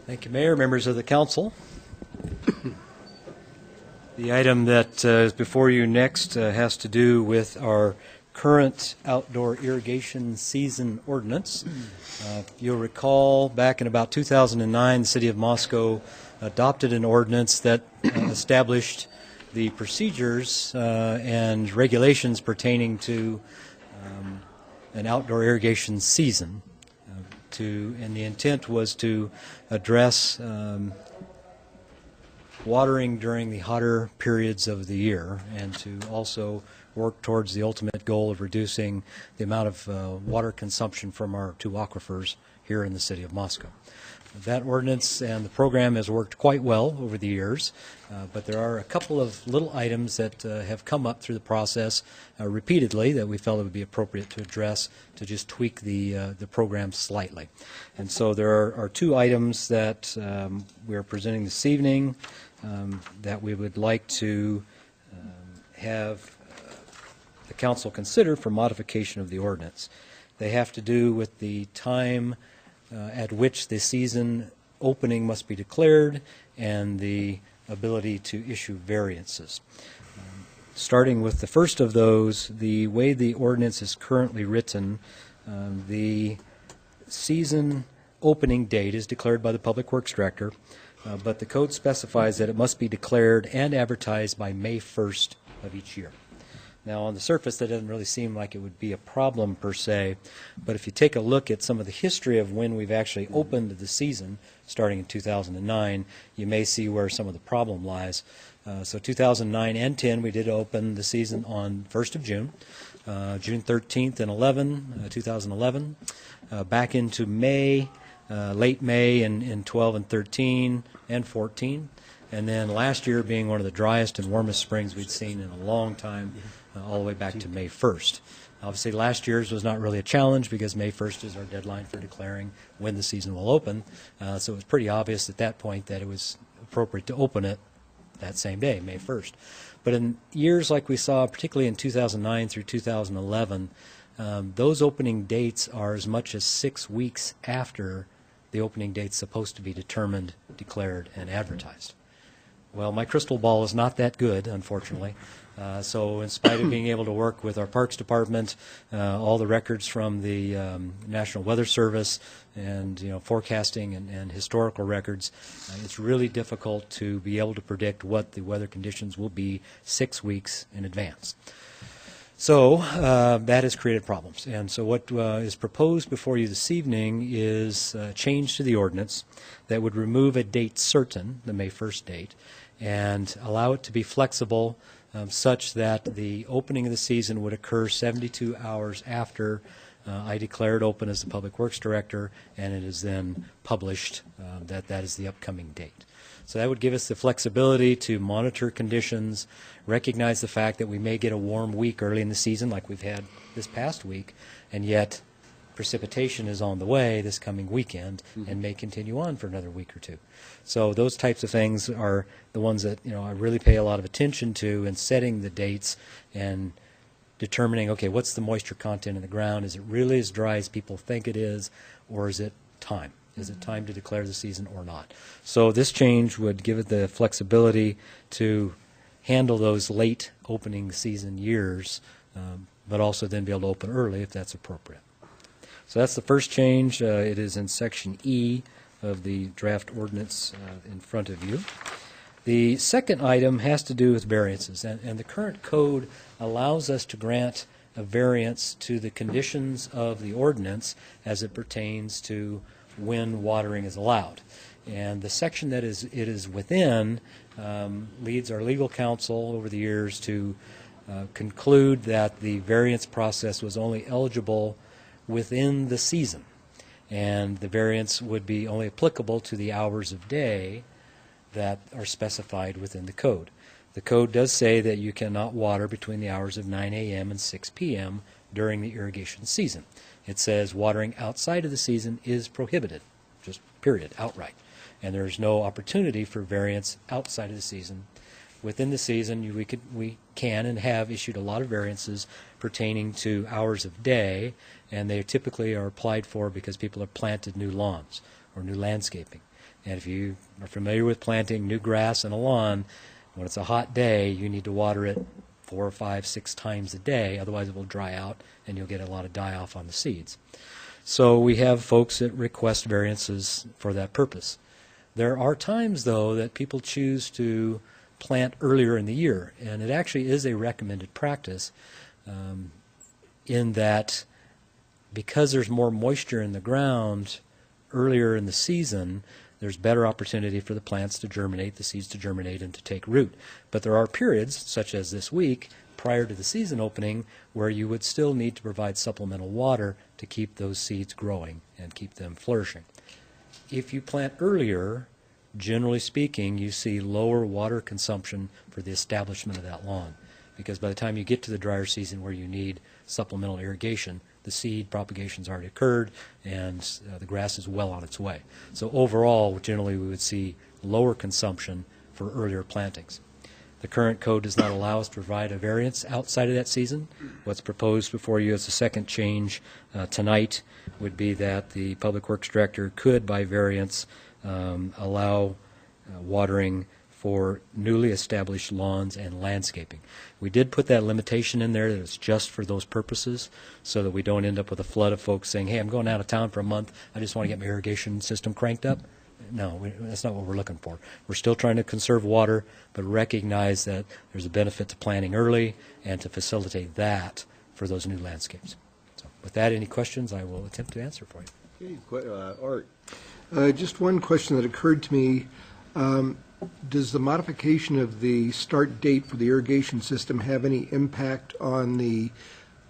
Thank you, Mayor, members of the council. The item that is before you next has to do with our current outdoor irrigation season ordinance. You'll recall back in about 2009, the City of Moscow adopted an ordinance that established the procedures and regulations pertaining to an outdoor irrigation season. And the intent was to address watering during the hotter periods of the year and to also work towards the ultimate goal of reducing the amount of water consumption from our two aquifers here in the City of Moscow. That ordinance and the program has worked quite well over the years, but there are a couple of little items that have come up through the process repeatedly that we felt it would be appropriate to address to just tweak the program slightly. And so there are two items that we are presenting this evening that we would like to have the council consider for modification of the ordinance. They have to do with the time at which the season opening must be declared and the ability to issue variances. Starting with the first of those, the way the ordinance is currently written, the season opening date is declared by the Public Works Director, but the code specifies that it must be declared and advertised by May 1st of each year. Now, on the surface, that doesn't really seem like it would be a problem per se, but if you take a look at some of the history of when we've actually opened the season, starting in 2009, you may see where some of the problem lies. So 2009 and 10, we did open the season on 1st of June, June 13th and 2011, back into May, late May in 12 and 13 and 14, and then last year being one of the driest and warmest springs we'd seen in a long time, all the way back to May 1st. Obviously, last year's was not really a challenge because May 1st is our deadline for declaring when the season will open. So it was pretty obvious at that point that it was appropriate to open it that same day, May 1st. But in years like we saw, particularly in 2009 through 2011, those opening dates are as much as 6 weeks after the opening date's supposed to be determined, declared, and advertised. Well, my crystal ball is not that good, unfortunately. So in spite of being able to work with our Parks Department, all the records from the National Weather Service and forecasting and historical records, it's really difficult to be able to predict what the weather conditions will be 6 weeks in advance. So that has created problems. And so what is proposed before you this evening is a change to the ordinance that would remove a date certain, the May 1st date, and allow it to be flexible such that the opening of the season would occur 72 hours after I declare it open as the Public Works Director, and it is then published that is the upcoming date. So that would give us the flexibility to monitor conditions, recognize the fact that we may get a warm week early in the season like we've had this past week, and yet precipitation is on the way this coming weekend and may continue on for another week or two. So those types of things are the ones that I really pay a lot of attention to in setting the dates and determining, okay, what's the moisture content in the ground? Is it really as dry as people think it is, or is it time? Is it time to declare the season or not? So this change would give it the flexibility to handle those late opening season years, but also then be able to open early if that's appropriate. So that's the first change. It is in Section E of the draft ordinance in front of you. The second item has to do with variances, and the current code allows us to grant a variance to the conditions of the ordinance as it pertains to when watering is allowed. And the section that it is within leads our legal counsel over the years to conclude that the variance process was only eligible within the season, and the variance would be only applicable to the hours of day that are specified within the code. The code does say that you cannot water between the hours of 9 a.m. and 6 p.m. during the irrigation season. It says watering outside of the season is prohibited, just period, outright. And there's no opportunity for variance outside of the season. Within the season, we can and have issued a lot of variances pertaining to hours of day, and they typically are applied for because people have planted new lawns or new landscaping. And if you are familiar with planting new grass in a lawn, when it's a hot day, you need to water it 4 or 5, 6 times a day, otherwise it will dry out and you'll get a lot of die-off on the seeds. So we have folks that request variances for that purpose. There are times, though, that people choose to plant earlier in the year, and it actually is a recommended practice in that because there's more moisture in the ground earlier in the season, there's better opportunity for the plants to germinate, the seeds to germinate, and to take root. But there are periods, such as this week, prior to the season opening, where you would still need to provide supplemental water to keep those seeds growing and keep them flourishing. If you plant earlier, generally speaking, you see lower water consumption for the establishment of that lawn, because by the time you get to the drier season where you need supplemental irrigation, the seed propagation's already occurred and the grass is well on its way. So overall, generally we would see lower consumption for earlier plantings. The current code does not allow us to provide a variance outside of that season. What's proposed before you as a second change tonight would be that the Public Works Director could, by variance, allow watering for newly established lawns and landscaping. We did put that limitation in there that it's just for those purposes so that we don't end up with a flood of folks saying, hey, I'm going out of town for a month, I just want to get my irrigation system cranked up. No, that's not what we're looking for. We're still trying to conserve water, but recognize that there's a benefit to planting early and to facilitate that for those new landscapes. So with that, any questions I will attempt to answer for you. Okay, Art. Just one question that occurred to me. Does the modification of the start date for the irrigation system have any impact on the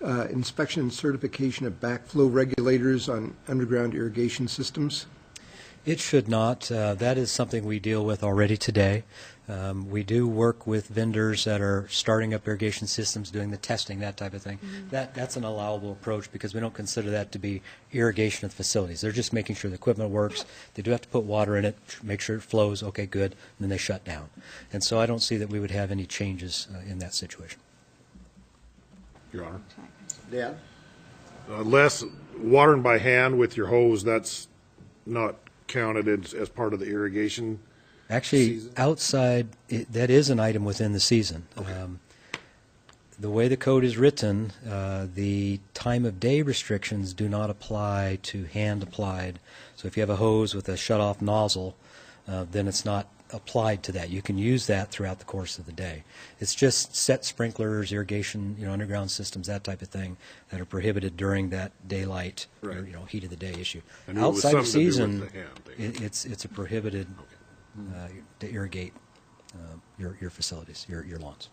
inspection and certification of backflow regulators on underground irrigation systems? It should not. That is something we deal with already today. We do work with vendors that are starting up irrigation systems, doing the testing, that type of thing. Mm-hmm. That's an allowable approach because we don't consider that to be irrigation of the facilities. They're just making sure the equipment works. They do have to put water in it, make sure it flows, okay, good, and then they shut down. And so I don't see that we would have any changes in that situation. Your Honor. Dan? Less watering by hand with your hose, that's not counted as part of the irrigation season? Outside, that is an item within the season. Okay. The way the code is written, the time of day restrictions do not apply to hand applied. So if you have a hose with a shut-off nozzle, then it's not applied to that. You can use that throughout the course of the day. It's just set sprinklers, irrigation, underground systems, that type of thing that are prohibited during that daylight, right, or, heat of the day issue. Outside the season, it's a prohibited to irrigate your facilities, your lawns.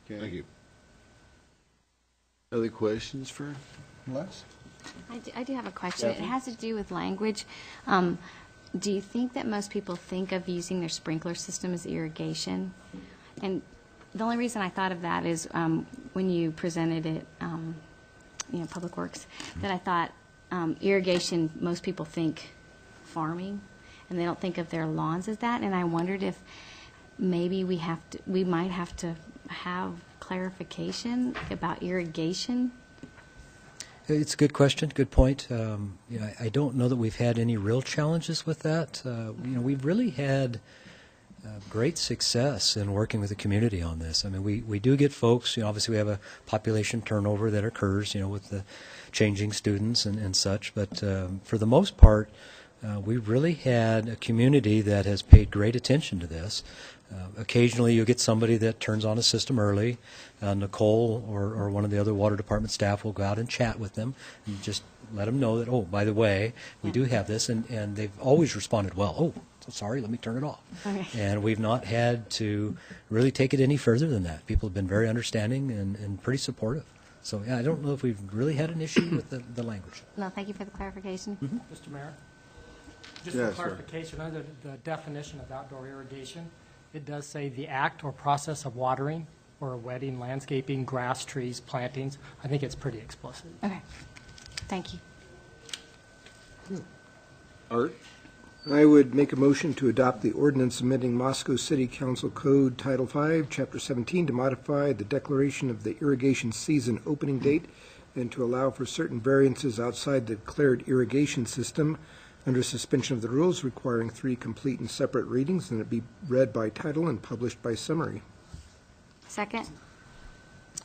Okay. Thank you. Other questions for Les? I do have a question. It has to do with language. Do you think that most people think of using their sprinkler system as irrigation? And the only reason I thought of that is when you presented it, Public Works, that I thought irrigation, most people think farming, and they don't think of their lawns as that. And I wondered if maybe we might have to have clarification about irrigation. It's a good question, good point. I don't know that we've had any real challenges with that. We've really had great success in working with the community on this. I mean, we do get folks, obviously we have a population turnover that occurs, with the changing students and such, but for the most part, we've really had a community that has paid great attention to this. Occasionally you'll get somebody that turns on a system early. Nicole or one of the other water department staff will go out and chat with them and just let them know that, oh, by the way, we do have this, and they've always responded well. Oh, so sorry, let me turn it off. Okay. And we've not had to really take it any further than that. People have been very understanding and pretty supportive. So yeah, I don't know if we've really had an issue with the language. No, thank you for the clarification. Mm-hmm. Mr. Mayor, just for clarification, under the definition of outdoor irrigation, it does say the act or process of watering or wetting, landscaping, grass, trees, plantings. I think it's pretty explicit. Okay. Thank you. Art? I would make a motion to adopt the ordinance amending Moscow City Council Code Title V, Chapter 17, to modify the declaration of the irrigation season opening date and to allow for certain variances outside the declared irrigation system under suspension of the rules requiring 3 complete and separate readings, and it be read by title and published by summary. Second?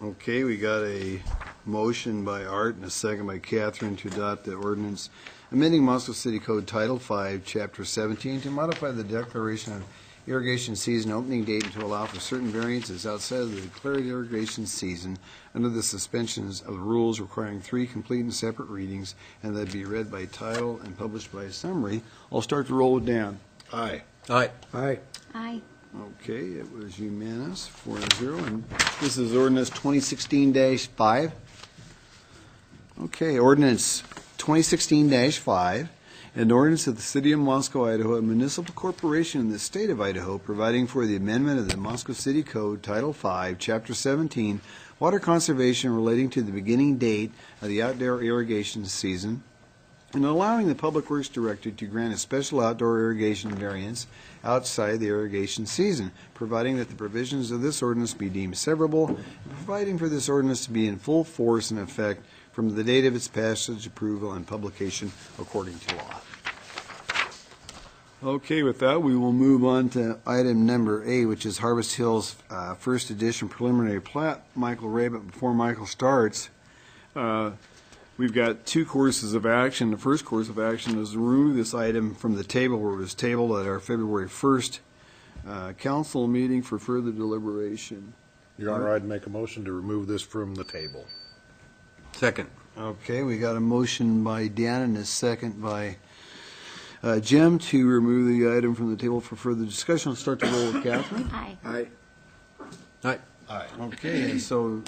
Okay, we got a motion by Art and a second by Catherine to adopt the ordinance amending Moscow City Code Title 5, Chapter 17, to modify the declaration of irrigation season opening date and to allow for certain variances outside of the declared irrigation season under the suspensions of the rules requiring 3 complete and separate readings, and that be read by title and published by summary. I'll start to roll it down. Aye. Aye. Aye. Aye. Okay, it was unanimous, 4-0, and this is ordinance 2016-5. Okay, ordinance 2016-5, an ordinance of the City of Moscow, Idaho, a municipal corporation in the state of Idaho, providing for the amendment of the Moscow City Code, Title 5, Chapter 17, water conservation relating to the beginning date of the outdoor irrigation season, and allowing the Public Works Director to grant a special outdoor irrigation variance outside the irrigation season, providing that the provisions of this ordinance be deemed severable, and providing for this ordinance to be in full force and effect from the date of its passage, approval, and publication according to law. Okay, with that, we will move on to item number 8, which is Harvest Hills First Edition Preliminary Plat. Michael Ray, but before Michael starts, we've got 2 courses of action. The first course of action is to remove this item from the table where it was tabled at our February 1st council meeting for further deliberation. Your Honor, I'd make a motion to remove this from the table. Second. Okay, we got a motion by Dan and a second by Jim to remove the item from the table for further discussion. I'll start the roll with Catherine. Aye. Aye. Aye. Aye. Okay, and so